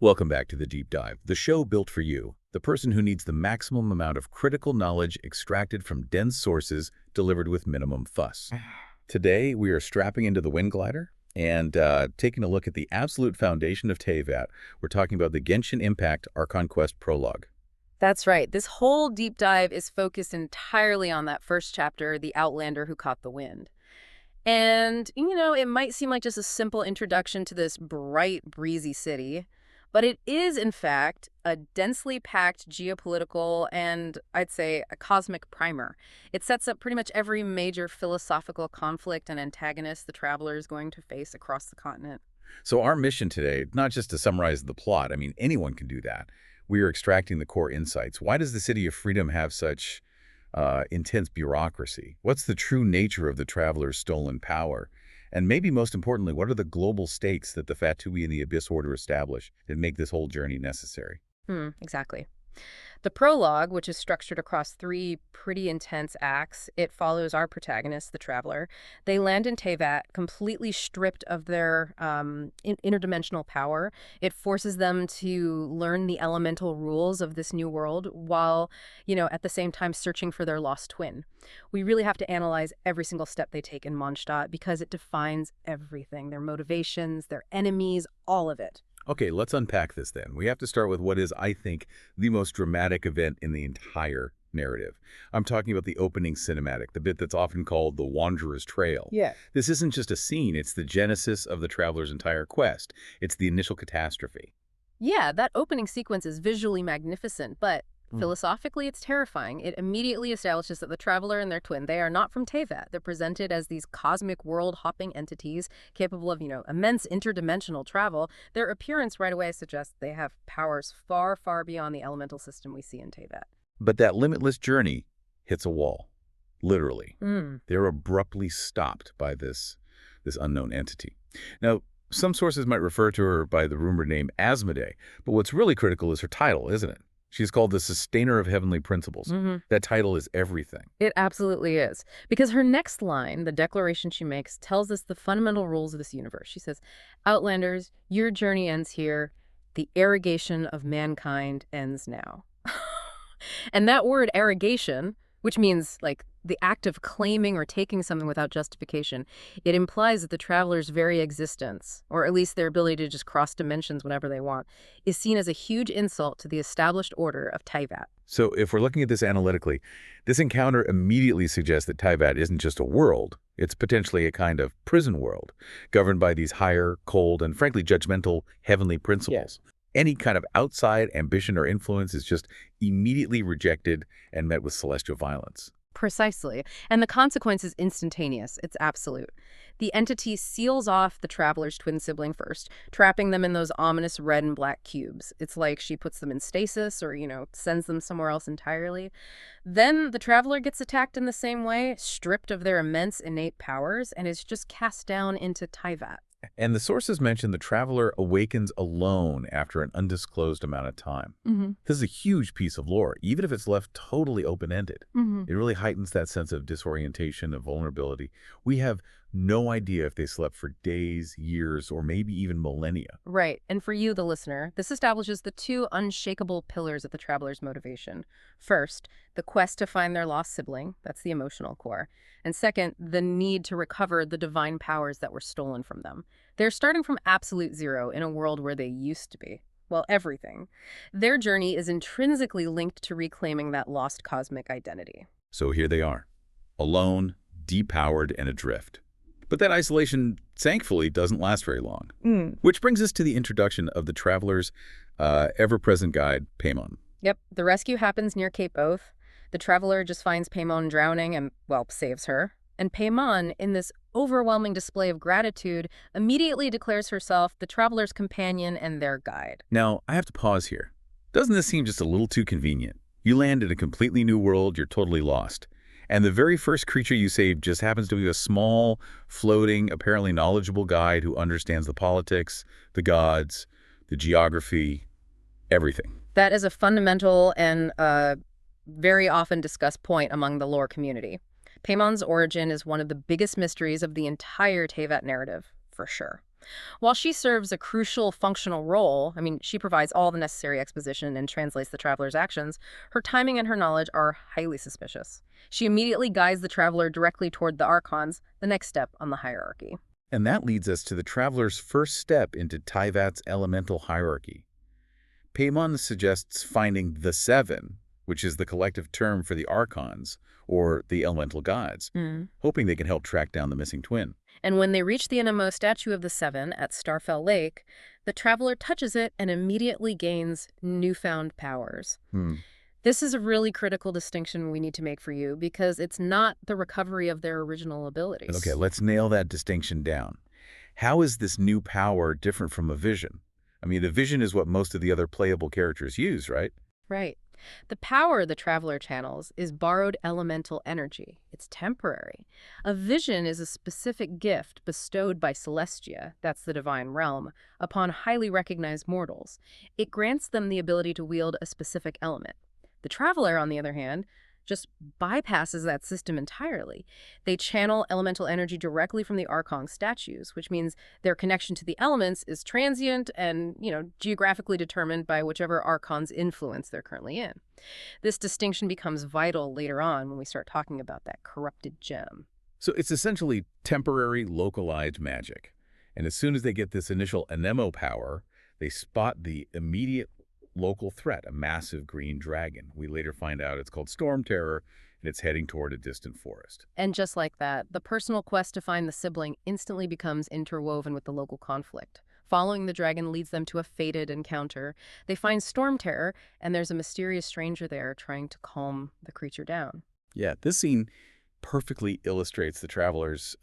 Welcome back to The Deep Dive, the show built for you, the person who needs the maximum amount of critical knowledge extracted from dense sources delivered with minimum fuss. Today, we are strapping into the Wind Glider and taking a look at the absolute foundation of Teyvat. We're talking about the Genshin Impact Archon Quest Prologue. That's right. This whole deep dive is focused entirely on that first chapter, The Outlander Who Caught the Wind. And, it might seem like just a simple introduction to this bright, breezy city, but it is, in fact, a densely packed geopolitical and, I'd say, a cosmic primer. It sets up pretty much every major philosophical conflict and antagonist the traveler is going to face across the continent. So our mission today, not just to summarize the plot, anyone can do that. We are extracting the core insights. Why does the City of Freedom have such intense bureaucracy? What's the true nature of the traveler's stolen power? And maybe most importantly, what are the global stakes that the Fatui and the Abyss Order establish that make this whole journey necessary? Exactly. The prologue, which is structured across three pretty intense acts, it follows our protagonist, the traveler. They land in Teyvat completely stripped of their interdimensional power. It forces them to learn the elemental rules of this new world while, at the same time searching for their lost twin. We really have to analyze every single step they take in Mondstadt because it defines everything, their motivations, their enemies, all of it. Okay, let's unpack this then. We have to start with what is, I think, the most dramatic event in the entire narrative. I'm talking about the opening cinematic, the bit that's often called the Wanderer's Trail. Yeah. This isn't just a scene, it's the genesis of the traveler's entire quest. It's the initial catastrophe. Yeah, that opening sequence is visually magnificent, but philosophically it's terrifying. It immediately establishes that the traveler and their twin, they are not from Teyvat. They're presented as these cosmic world-hopping entities capable of, immense interdimensional travel. Their appearance right away suggests they have powers far, far beyond the elemental system we see in Teyvat. But that limitless journey hits a wall, literally. They're abruptly stopped by this unknown entity. Now, some sources might refer to her by the rumored name Asmodee, but what's really critical is her title, isn't it? She's called the Sustainer of Heavenly Principles. That title is everything. It absolutely is. Because her next line, the declaration she makes, tells us the fundamental rules of this universe. She says, Outlanders, your journey ends here. The arrogation of mankind ends now. And that word arrogation, which means like the act of claiming or taking something without justification, it implies that the traveler's very existence, or at least their ability to just cross dimensions whenever they want, is seen as a huge insult to the established order of Teyvat. So if we're looking at this analytically, this encounter immediately suggests that Teyvat isn't just a world. It's potentially a kind of prison world, governed by these higher, cold, and frankly judgmental heavenly principles. Yeah. Any kind of outside ambition or influence is just immediately rejected and met with celestial violence. Precisely. And the consequence is instantaneous. It's absolute. The entity seals off the traveler's twin sibling first, trapping them in those ominous red and black cubes. It's like she puts them in stasis or, sends them somewhere else entirely. Then the traveler gets attacked in the same way, stripped of their immense innate powers, and is just cast down into Teyvat. And the sources mention the traveler awakens alone after an undisclosed amount of time. This is a huge piece of lore, even if it's left totally open-ended. It really heightens that sense of disorientation, of vulnerability. We have no idea if they slept for days, years, or maybe even millennia. Right. And for you, the listener, this establishes the two unshakable pillars of the traveler's motivation. First, the quest to find their lost sibling. That's the emotional core. And second, the need to recover the divine powers that were stolen from them. They're starting from absolute zero in a world where they used to be. Well, everything. Their journey is intrinsically linked to reclaiming that lost cosmic identity. So here they are, alone, depowered, and adrift. But that isolation, thankfully, doesn't last very long. Which brings us to the introduction of the traveler's ever-present guide, Paimon. Yep, the rescue happens near Cape Oath. The traveler just finds Paimon drowning and, saves her. And Paimon, in this overwhelming display of gratitude, immediately declares herself the traveler's companion and their guide. Now, I have to pause here. Doesn't this seem just a little too convenient? You land in a completely new world, you're totally lost. And the very first creature you save just happens to be a small, floating, apparently knowledgeable guide who understands the politics, the gods, the geography, everything. That is a fundamental and very often discussed point among the lore community. Paimon's origin is one of the biggest mysteries of the entire Teyvat narrative, for sure. While she serves a crucial functional role, I mean, she provides all the necessary exposition and translates the traveler's actions, her timing and her knowledge are highly suspicious. She immediately guides the traveler directly toward the archons, the next step on the hierarchy. And that leads us to the traveler's first step into Teyvat's elemental hierarchy. Paimon suggests finding the Seven, which is the collective term for the archons, or the elemental gods, hoping they can help track down the missing twin. And when they reach the innermost statue of the Seven at Starfell Lake, the traveler touches it and immediately gains newfound powers. Hmm. This is a really critical distinction we need to make for you because it's not the recovery of their original abilities. Okay, let's nail that distinction down. How is this new power different from a vision? I mean, a vision is what most of the other playable characters use, right? Right. The power the traveler channels is borrowed elemental energy. It's temporary. A vision is a specific gift bestowed by Celestia, that's the divine realm, upon highly recognized mortals. It grants them the ability to wield a specific element. The traveler, on the other hand, just bypasses that system entirely. They channel elemental energy directly from the Archon statues, which means their connection to the elements is transient and, geographically determined by whichever Archon's influence they're currently in. This distinction becomes vital later on when we start talking about that corrupted gem. So it's essentially temporary, localized magic. And as soon as they get this initial anemo power, they spot the immediate local threat, a massive green dragon. We later find out it's called Storm Terror, and it's heading toward a distant forest. And just like that, the personal quest to find the sibling instantly becomes interwoven with the local conflict. Following the dragon leads them to a fated encounter. They find Storm Terror, and there's a mysterious stranger there trying to calm the creature down. Yeah, this scene perfectly illustrates the traveler's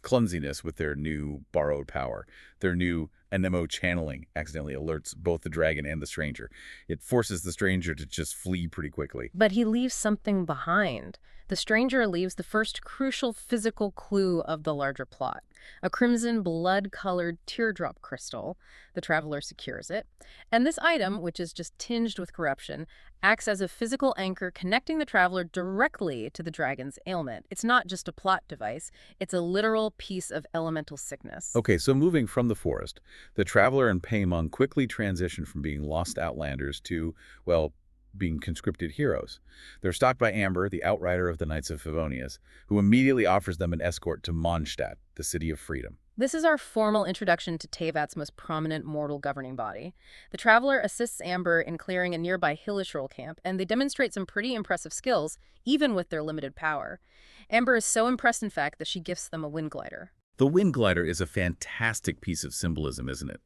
clumsiness with their new borrowed power. Their new anemo channeling accidentally alerts both the dragon and the stranger. It forces the stranger to just flee pretty quickly. But he leaves something behind. The stranger leaves the first crucial physical clue of the larger plot. A crimson blood-colored teardrop crystal. The traveler secures it. And this item, which is just tinged with corruption, acts as a physical anchor connecting the traveler directly to the dragon's ailment. It's not just a plot device. It's a literal piece of elemental sickness. Okay, so moving from the forest, the traveler and Paimon quickly transition from being lost Outlanders to, well, being conscripted heroes. They're stalked by Amber, the outrider of the Knights of Favonius, who immediately offers them an escort to Mondstadt, the City of Freedom. This is our formal introduction to Teyvat's most prominent mortal governing body. The traveler assists Amber in clearing a nearby Hillish camp, and they demonstrate some pretty impressive skills, even with their limited power. Amber is so impressed, in fact, that she gifts them a wind glider. The wind glider is a fantastic piece of symbolism, isn't it?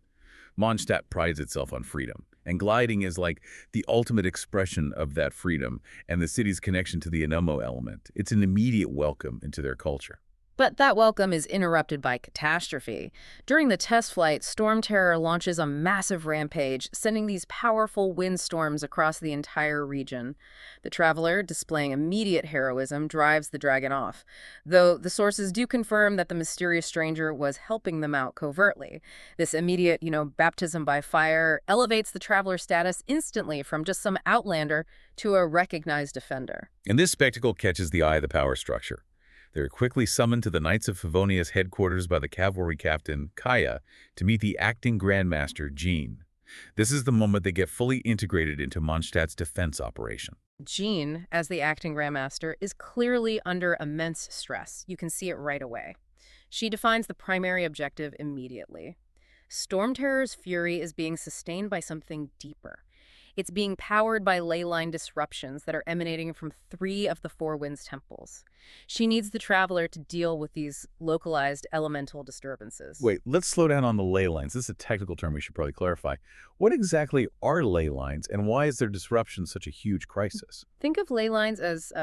Mondstadt prides itself on freedom, and gliding is like the ultimate expression of that freedom and the city's connection to the anemo element. It's an immediate welcome into their culture. But that welcome is interrupted by catastrophe. During the test flight, Storm Terror launches a massive rampage, sending these powerful windstorms across the entire region. The traveler, displaying immediate heroism, drives the dragon off, though the sources do confirm that the mysterious stranger was helping them out covertly. This immediate, baptism by fire elevates the traveler's status instantly from just some outlander to a recognized defender. And this spectacle catches the eye of the power structure. They're quickly summoned to the Knights of Favonius headquarters by the cavalry captain, Kaya, to meet the acting Grandmaster, Jean. This is the moment they get fully integrated into Mondstadt's defense operation. Jean, as the acting Grandmaster, is clearly under immense stress. You can see it right away. She defines the primary objective immediately. Storm Terror's fury is being sustained by something deeper. It's being powered by ley line disruptions that are emanating from 3 of the 4 Winds temples. She needs the traveler to deal with these localized elemental disturbances. Wait, let's slow down on the ley lines. This is a technical term we should probably clarify. What exactly are ley lines, and why is their disruption such a huge crisis? Think of ley lines as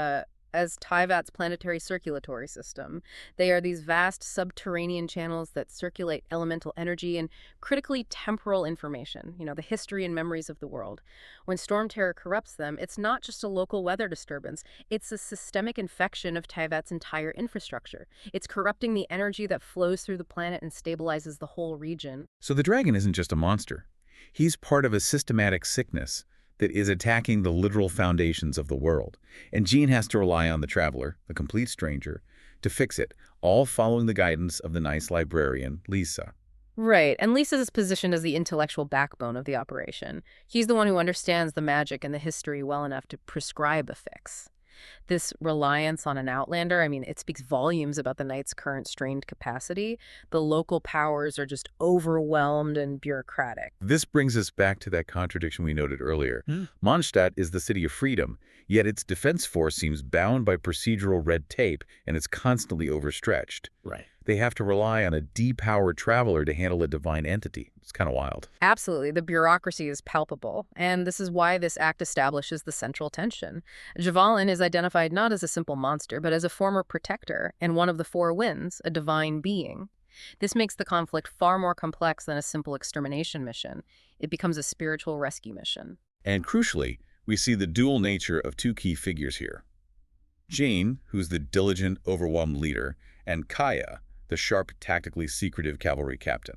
Teyvat's planetary circulatory system. They are these vast subterranean channels that circulate elemental energy and critically temporal information, the history and memories of the world. When Storm Terror corrupts them, it's not just a local weather disturbance, it's a systemic infection of Teyvat's entire infrastructure. It's corrupting the energy that flows through the planet and stabilizes the whole region. So the dragon isn't just a monster. He's part of a systematic sickness that is attacking the literal foundations of the world. And Jean has to rely on the traveler, a complete stranger, to fix it, all following the guidance of the nice librarian, Lisa. Right, and Lisa is positioned as the intellectual backbone of the operation. He's the one who understands the magic and the history well enough to prescribe a fix. This reliance on an Outlander, I mean, it speaks volumes about the Knight's current strained capacity. The local powers are just overwhelmed and bureaucratic. This brings us back to that contradiction we noted earlier. Hmm. Mondstadt is the city of freedom, yet its defense force seems bound by procedural red tape and is constantly overstretched. Right. They have to rely on a depowered traveler to handle a divine entity. It's kind of wild. Absolutely, the bureaucracy is palpable, and this is why this act establishes the central tension. Javalin is identified not as a simple monster, but as a former protector and one of the four winds, a divine being. This makes the conflict far more complex than a simple extermination mission. It becomes a spiritual rescue mission. And crucially, we see the dual nature of two key figures here. Jane, who's the diligent, overwhelmed leader, and Kaya, the sharp, tactically secretive cavalry captain.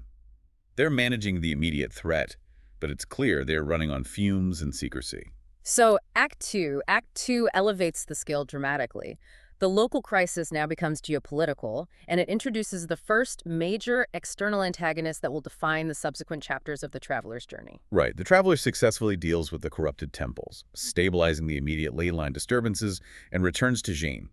They're managing the immediate threat, but it's clear they're running on fumes and secrecy. So Act 2 elevates the scale dramatically. The local crisis now becomes geopolitical, and it introduces the first major external antagonist that will define the subsequent chapters of the traveler's journey. Right, the Traveler successfully deals with the corrupted temples, stabilizing the immediate ley line disturbances, and returns to Jane.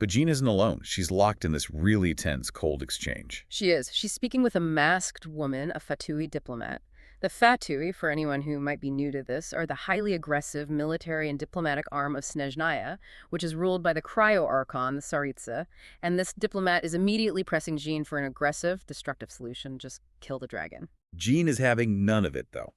But Jean isn't alone. She's locked in this really tense cold exchange. She is. She's speaking with a masked woman, a Fatui diplomat. The Fatui, for anyone who might be new to this, are the highly aggressive military and diplomatic arm of Snezhnaya, which is ruled by the cryo-archon, the Tsaritsa, and this diplomat is immediately pressing Jean for an aggressive, destructive solution, just kill the dragon. Jean is having none of it, though.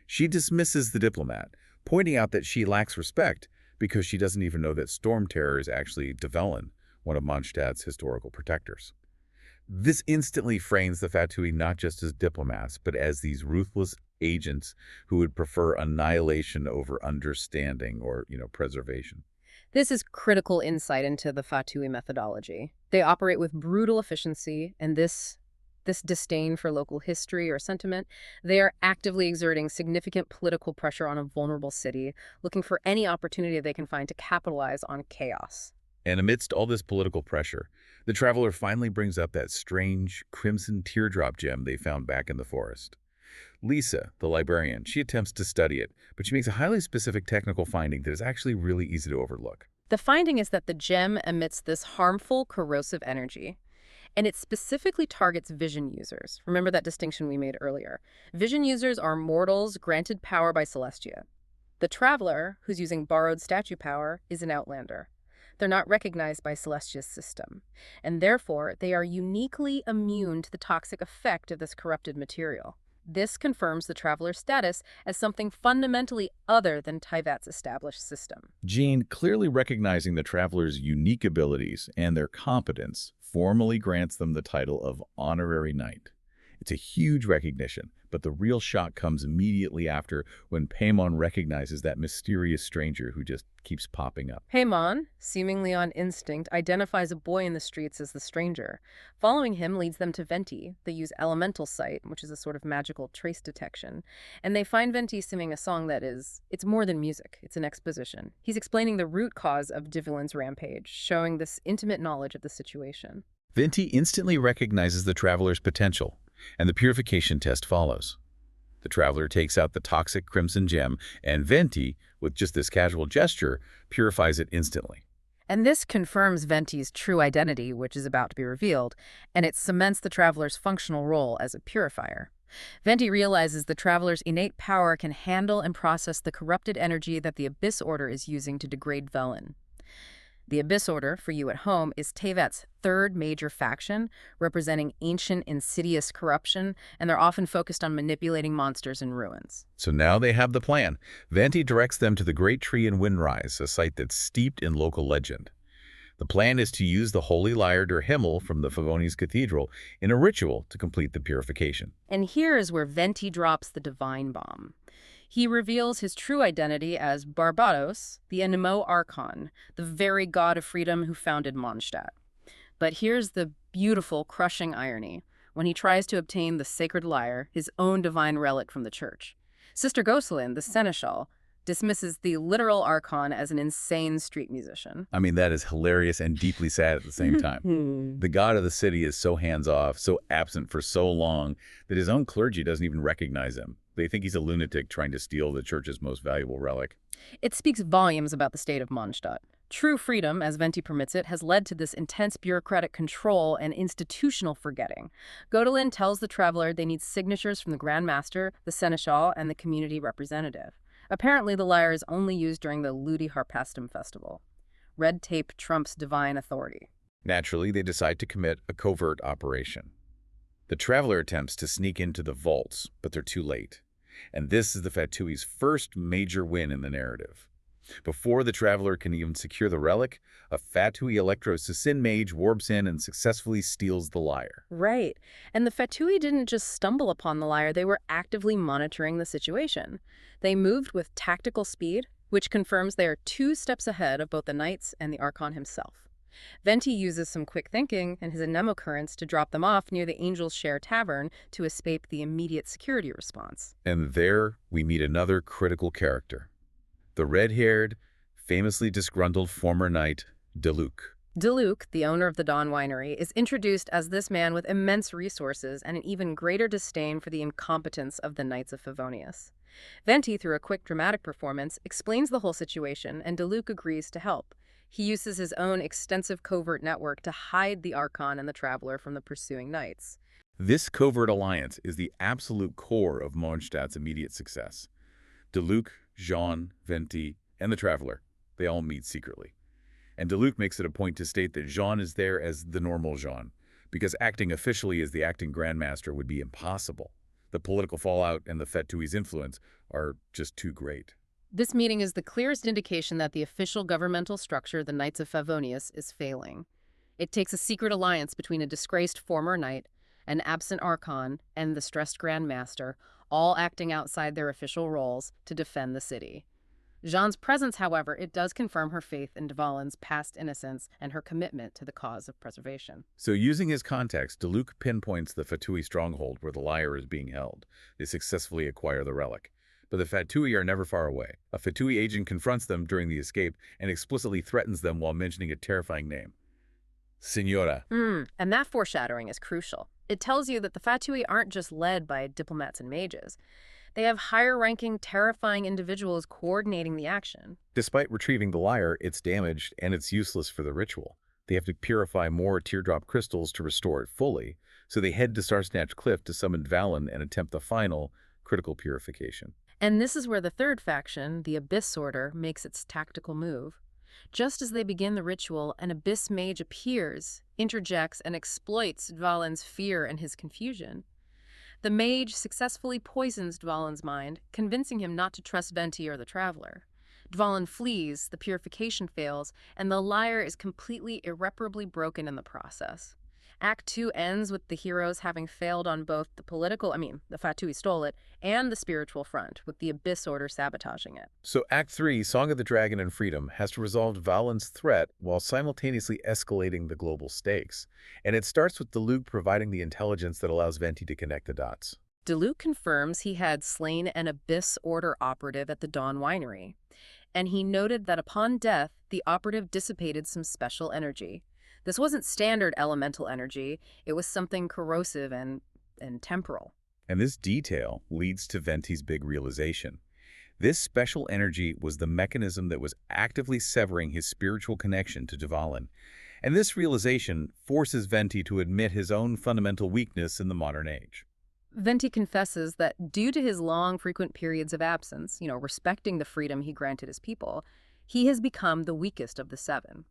She dismisses the diplomat, pointing out that she lacks respect because she doesn't even know that Storm Terror is actually Dvelin, one of Mondstadt's historical protectors. This instantly frames the Fatui not just as diplomats, but as these ruthless agents who would prefer annihilation over understanding or, preservation. This is critical insight into the Fatui methodology. They operate with brutal efficiency, and this disdain for local history or sentiment, they are actively exerting significant political pressure on a vulnerable city, looking for any opportunity they can find to capitalize on chaos. And amidst all this political pressure, the Traveler finally brings up that strange crimson teardrop gem they found back in the forest. Lisa, the librarian, she attempts to study it, but she makes a highly specific technical finding that is actually really easy to overlook. The finding is that the gem emits this harmful, corrosive energy, and it specifically targets vision users. Remember that distinction we made earlier. Vision users are mortals granted power by Celestia. The Traveler, who's using borrowed statue power, is an Outlander. They're not recognized by Celestia's system, and therefore they are uniquely immune to the toxic effect of this corrupted material. This confirms the Traveler's status as something fundamentally other than Teyvat's established system. Jean, clearly recognizing the Traveler's unique abilities and their competence, formally grants them the title of Honorary Knight. It's a huge recognition, but the real shock comes immediately after when Paimon recognizes that mysterious stranger who just keeps popping up. Paimon, seemingly on instinct, identifies a boy in the streets as the stranger. Following him leads them to Venti. They use elemental sight, which is a sort of magical trace detection, and they find Venti singing a song that it's more than music, it's an exposition. He's explaining the root cause of Dvelin's rampage, showing this intimate knowledge of the situation. Venti instantly recognizes the Traveler's potential, and the purification test follows. The Traveler takes out the toxic crimson gem, and Venti, with just this casual gesture, purifies it instantly. And this confirms Venti's true identity, which is about to be revealed, and it cements the Traveler's functional role as a purifier. Venti realizes the Traveler's innate power can handle and process the corrupted energy that the Abyss Order is using to degrade Dvelin. The Abyss Order, for you at home, is Teyvat's third major faction, representing ancient, insidious corruption, and they're often focused on manipulating monsters and ruins. So now they have the plan. Venti directs them to the Great Tree in Windrise, a site that's steeped in local legend. The plan is to use the holy lyre der Himmel from the Favoni's Cathedral in a ritual to complete the purification. And here is where Venti drops the divine bomb. He reveals his true identity as Barbatos, the Enemo Archon, the very god of freedom who founded Mondstadt. But here's the beautiful, crushing irony. When he tries to obtain the sacred lyre, his own divine relic from the church, Sister Gosselin, the seneschal, dismisses the literal archon as an insane street musician. I mean, that is hilarious and deeply sad at the same time. Hmm. The god of the city is so hands-off, so absent for so long, that his own clergy doesn't even recognize him. They think he's a lunatic trying to steal the church's most valuable relic. It speaks volumes about the state of Mondstadt. True freedom, as Venti permits it, has led to this intense bureaucratic control and institutional forgetting. Godolin tells the traveler they need signatures from the Grand Master, the Seneschal, and the community representative. Apparently, the lyre is only used during the Ludi Harpastum festival. Red tape trumps divine authority. Naturally, they decide to commit a covert operation. The traveler attempts to sneak into the vaults, but they're too late. And this is the Fatui's first major win in the narrative. Before the traveler can even secure the relic, a Fatui Electro-Sassin mage warps in and successfully steals the lyre. Right. And the Fatui didn't just stumble upon the lyre, they were actively monitoring the situation. They moved with tactical speed, which confirms they are 2 steps ahead of both the knights and the Archon himself. Venti uses some quick thinking and his anemocurrents to drop them off near the Angel's Share Tavern to escape the immediate security response. And there we meet another critical character. The red-haired, famously disgruntled former knight, Deluc. Deluc, the owner of the Dawn Winery, is introduced as this man with immense resources and an even greater disdain for the incompetence of the Knights of Favonius. Venti, through a quick dramatic performance, explains the whole situation, and Deluc agrees to help. He uses his own extensive covert network to hide the Archon and the Traveler from the pursuing knights. This covert alliance is the absolute core of Mondstadt's immediate success. Deluc, Jean, Venti, and the Traveler, they all meet secretly. And Deluc makes it a point to state that Jean is there as the normal Jean, because acting officially as the acting Grandmaster would be impossible. The political fallout and the Fatui's influence are just too great. This meeting is the clearest indication that the official governmental structure, the Knights of Favonius, is failing. It takes a secret alliance between a disgraced former knight, an absent Archon, and the stressed Grand Master, all acting outside their official roles to defend the city. Jean's presence, however, it does confirm her faith in Dvalin's past innocence and her commitment to the cause of preservation. So using his context, Deluc pinpoints the Fatui stronghold where the lyre is being held. They successfully acquire the relic. But the Fatui are never far away. A Fatui agent confronts them during the escape and explicitly threatens them while mentioning a terrifying name. Signora. And that foreshadowing is crucial. It tells you that the Fatui aren't just led by diplomats and mages. They have higher-ranking, terrifying individuals coordinating the action. Despite retrieving the lyre, it's damaged and it's useless for the ritual. They have to purify more teardrop crystals to restore it fully, so they head to Starsnatch Cliff to summon Dvalin and attempt the final, critical purification. And this is where the third faction, the Abyss Order, makes its tactical move. Just as they begin the ritual, an Abyss Mage appears, interjects, and exploits Dvalin's fear and his confusion. The mage successfully poisons Dvalin's mind, convincing him not to trust Venti or the Traveler. Dvalin flees, the purification fails, and the lyre is completely irreparably broken in the process. Act 2 ends with the heroes having failed on both the the Fatui stole it, and the spiritual front, with the Abyss Order sabotaging it. So Act 3, Song of the Dragon and Freedom, has to resolve Dvalin's threat while simultaneously escalating the global stakes. And it starts with Deluc providing the intelligence that allows Venti to connect the dots. Deluc confirms he had slain an Abyss Order operative at the Dawn Winery, and he noted that upon death, the operative dissipated some special energy. This wasn't standard elemental energy, it was something corrosive and temporal. And this detail leads to Venti's big realization. This special energy was the mechanism that was actively severing his spiritual connection to Dvalin. And this realization forces Venti to admit his own fundamental weakness in the modern age. Venti confesses that due to his long, frequent periods of absence, respecting the freedom he granted his people, he has become the weakest of the 7.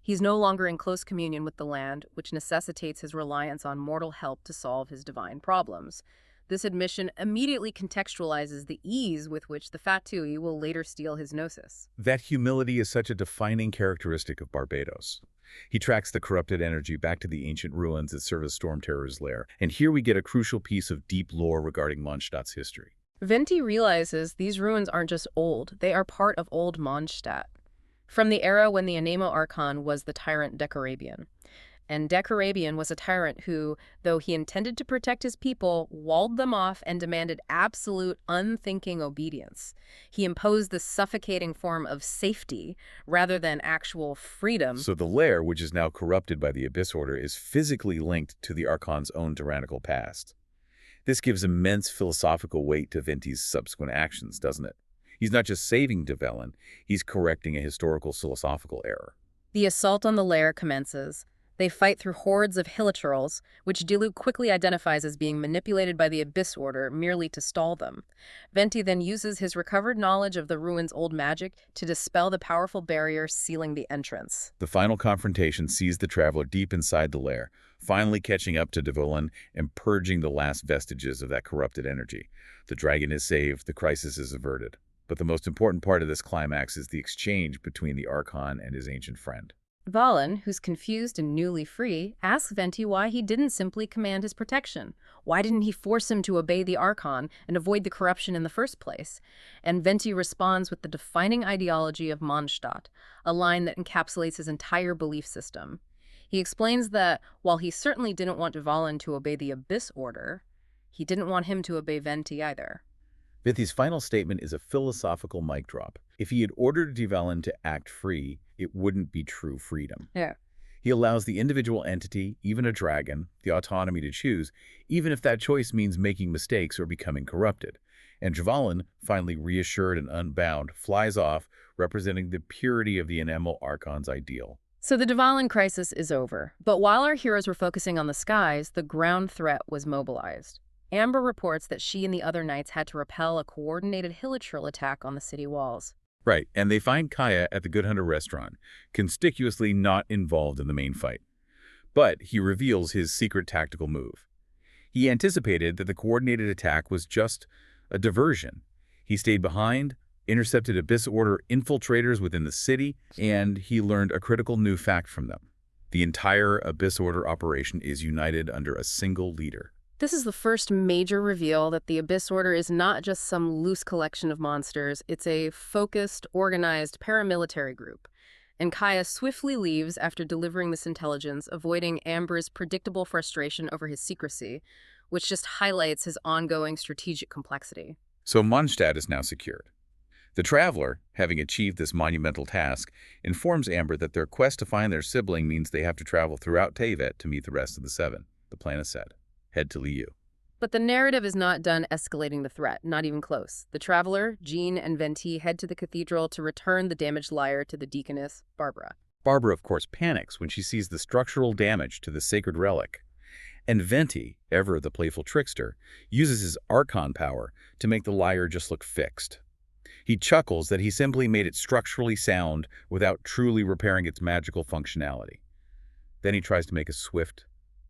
He's no longer in close communion with the land, which necessitates his reliance on mortal help to solve his divine problems. This admission immediately contextualizes the ease with which the Fatui will later steal his gnosis. That humility is such a defining characteristic of Barbados. He tracks the corrupted energy back to the ancient ruins that serve as Storm Terror's lair, and here we get a crucial piece of deep lore regarding Mondstadt's history. Venti realizes these ruins aren't just old, they are part of old Mondstadt, from the era when the Anemo Archon was the tyrant Decorabian. And Decarabian was a tyrant who, though he intended to protect his people, walled them off and demanded absolute, unthinking obedience. He imposed this suffocating form of safety rather than actual freedom. So the lair, which is now corrupted by the Abyss Order, is physically linked to the Archon's own tyrannical past. This gives immense philosophical weight to Venti's subsequent actions, doesn't it? He's not just saving Dvelin, he's correcting a historical philosophical error. The assault on the lair commences. They fight through hordes of hilichurls, which Diluc quickly identifies as being manipulated by the Abyss Order merely to stall them. Venti then uses his recovered knowledge of the ruins' old magic to dispel the powerful barrier sealing the entrance. The final confrontation sees the Traveler deep inside the lair, finally catching up to Dvelin and purging the last vestiges of that corrupted energy. The dragon is saved, the crisis is averted. But the most important part of this climax is the exchange between the Archon and his ancient friend. Valen, who's confused and newly free, asks Venti why he didn't simply command his protection. Why didn't he force him to obey the Archon and avoid the corruption in the first place? And Venti responds with the defining ideology of Mondstadt, a line that encapsulates his entire belief system. He explains that while he certainly didn't want Valen to obey the Abyss Order, he didn't want him to obey Venti either. Venti's final statement is a philosophical mic drop. If he had ordered Dvelin to act free, it wouldn't be true freedom. Yeah. He allows the individual entity, even a dragon, the autonomy to choose, even if that choice means making mistakes or becoming corrupted. And Dvelin, finally reassured and unbound, flies off, representing the purity of the enamel Archon's ideal. So the Dvalin crisis is over. But while our heroes were focusing on the skies, the ground threat was mobilized. Amber reports that she and the other knights had to repel a coordinated hilichurl attack on the city walls. Right, and they find Kaya at the Good Hunter restaurant, conspicuously not involved in the main fight. But he reveals his secret tactical move. He anticipated that the coordinated attack was just a diversion. He stayed behind, intercepted Abyss Order infiltrators within the city, and he learned a critical new fact from them. The entire Abyss Order operation is united under a single leader. This is the first major reveal that the Abyss Order is not just some loose collection of monsters, it's a focused, organized paramilitary group. And Kaya swiftly leaves after delivering this intelligence, avoiding Amber's predictable frustration over his secrecy, which just highlights his ongoing strategic complexity. So Mondstadt is now secured. The Traveler, having achieved this monumental task, informs Amber that their quest to find their sibling means they have to travel throughout Teyvat to meet the rest of the Seven. The plan is set. Head to Liu. But the narrative is not done escalating the threat, not even close. The Traveler, Jean, and Venti head to the cathedral to return the damaged lyre to the deaconess, Barbara. Barbara, of course, panics when she sees the structural damage to the sacred relic. And Venti, ever the playful trickster, uses his archon power to make the lyre just look fixed. He chuckles that he simply made it structurally sound without truly repairing its magical functionality. Then he tries to make a swift,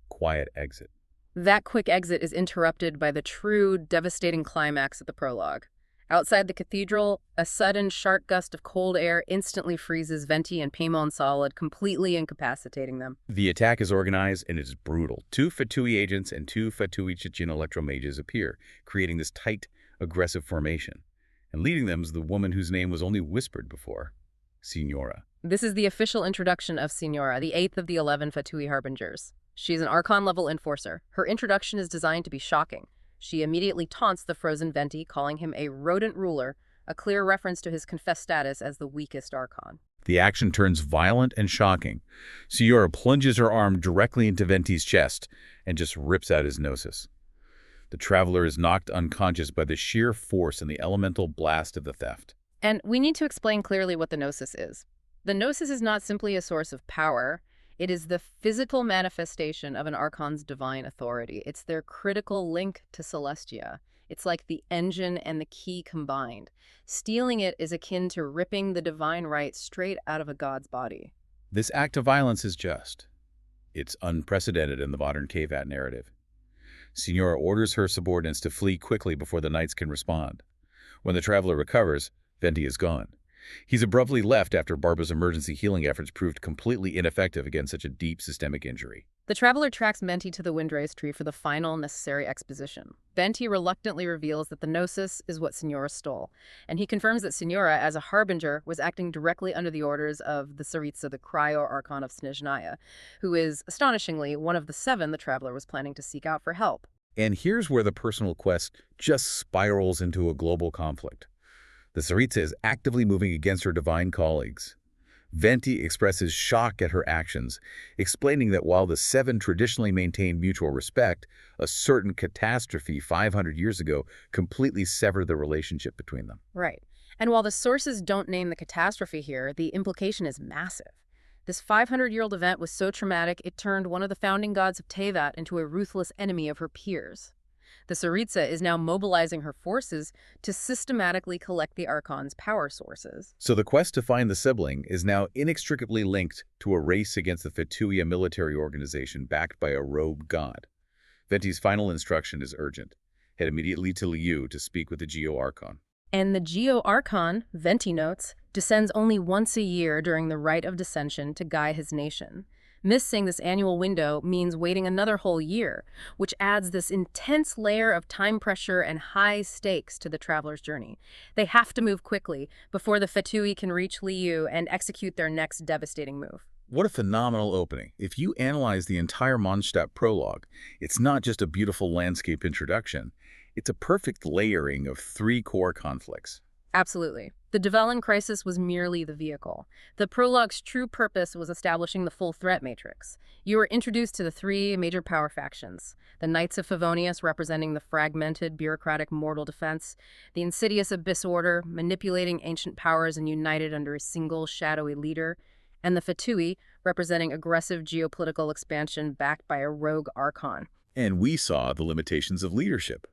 quiet exit. That quick exit is interrupted by the true, devastating climax of the prologue. Outside the cathedral, a sudden, sharp gust of cold air instantly freezes Venti and Paimon Solid, completely incapacitating them. The attack is organized and it is brutal. 2 Fatui agents and 2 Fatui Chechen electromages appear, creating this tight, aggressive formation. And leading them is the woman whose name was only whispered before, Signora. This is the official introduction of Signora, the 8th of the 11 Fatui Harbingers. She's an Archon-level enforcer. Her introduction is designed to be shocking. She immediately taunts the frozen Venti, calling him a rodent ruler, a clear reference to his confessed status as the weakest Archon. The action turns violent and shocking. Signora plunges her arm directly into Venti's chest and just rips out his gnosis. The Traveler is knocked unconscious by the sheer force and the elemental blast of the theft. And we need to explain clearly what the gnosis is. The gnosis is not simply a source of power. It is the physical manifestation of an Archon's divine authority. It's their critical link to Celestia. It's like the engine and the key combined. Stealing it is akin to ripping the divine right straight out of a god's body. This act of violence is just. It's unprecedented in the modern Teyvat narrative. Signora orders her subordinates to flee quickly before the knights can respond. When the Traveler recovers, Venti is gone. He's abruptly left after Barba's emergency healing efforts proved completely ineffective against such a deep systemic injury. The traveler tracks Venti to the Windrace tree for the final necessary exposition. Venti reluctantly reveals that the Gnosis is what Signora stole, and he confirms that Signora, as a harbinger, was acting directly under the orders of the Tsaritsa, the cryo-archon of Snezhnaya, who is, astonishingly, one of the 7 the traveler was planning to seek out for help. And here's where the personal quest just spirals into a global conflict. The Tsaritsa is actively moving against her divine colleagues. Venti expresses shock at her actions, explaining that while the 7 traditionally maintained mutual respect, a certain catastrophe 500 years ago completely severed the relationship between them. Right. And while the sources don't name the catastrophe here, the implication is massive. This 500-year-old event was so traumatic it turned one of the founding gods of Tevat into a ruthless enemy of her peers. The Tsaritsa is now mobilizing her forces to systematically collect the Archon's power sources. So the quest to find the sibling is now inextricably linked to a race against the Fetui, a military organization backed by a rogue god. Venti's final instruction is urgent. Head immediately to Liu to speak with the Geo-Archon. And the Geo-Archon, Venti notes, descends only once a year during the rite of descension to guide his nation. Missing this annual window means waiting another whole year, which adds this intense layer of time pressure and high stakes to the traveler's journey. They have to move quickly before the Fetui can reach Liu and execute their next devastating move. What a phenomenal opening. If you analyze the entire Mondstadt prologue, it's not just a beautiful landscape introduction. It's a perfect layering of 3 core conflicts. Absolutely. The Dvelin crisis was merely the vehicle. The prologue's true purpose was establishing the full threat matrix. You were introduced to the 3 major power factions: the Knights of Favonius, representing the fragmented, bureaucratic mortal defense; the insidious Abyss Order, manipulating ancient powers and united under a single, shadowy leader; and the Fetui, representing aggressive geopolitical expansion backed by a rogue archon. And we saw the limitations of leadership.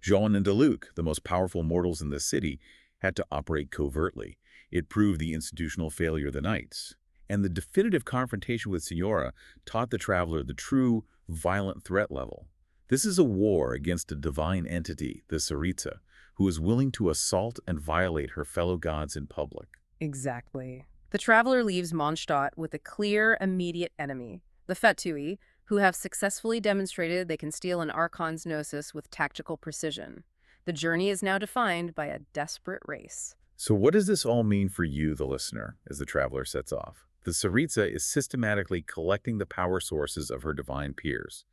Jean and Deluc, the most powerful mortals in the city, had to operate covertly. It proved the institutional failure of the Knights. And the definitive confrontation with Signora taught the traveler the true, violent threat level. This is a war against a divine entity, the Tsaritsa, who is willing to assault and violate her fellow gods in public. Exactly. The traveler leaves Mondstadt with a clear, immediate enemy: the Fetui, who have successfully demonstrated they can steal an Archon's Gnosis with tactical precision. The journey is now defined by a desperate race. So what does this all mean for you, the listener, as the traveler sets off? The Tsaritsa is systematically collecting the power sources of her divine peers.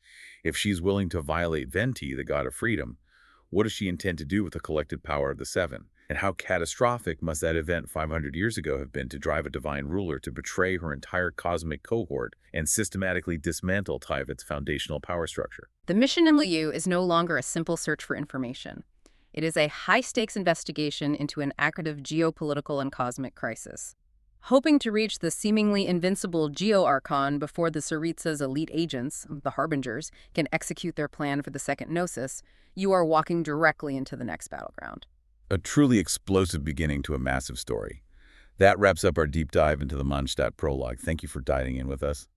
If she's willing to violate Venti, the god of freedom, what does she intend to do with the collected power of the 7? And how catastrophic must that event 500 years ago have been to drive a divine ruler to betray her entire cosmic cohort and systematically dismantle Tevat's foundational power structure? The mission in Liu is no longer a simple search for information. It is a high-stakes investigation into an active geopolitical and cosmic crisis. Hoping to reach the seemingly invincible Geo-Archon before the Tsaritsa's elite agents, the Harbingers, can execute their plan for the second Gnosis, you are walking directly into the next battleground. A truly explosive beginning to a massive story. That wraps up our deep dive into the Mondstadt prologue. Thank you for diving in with us.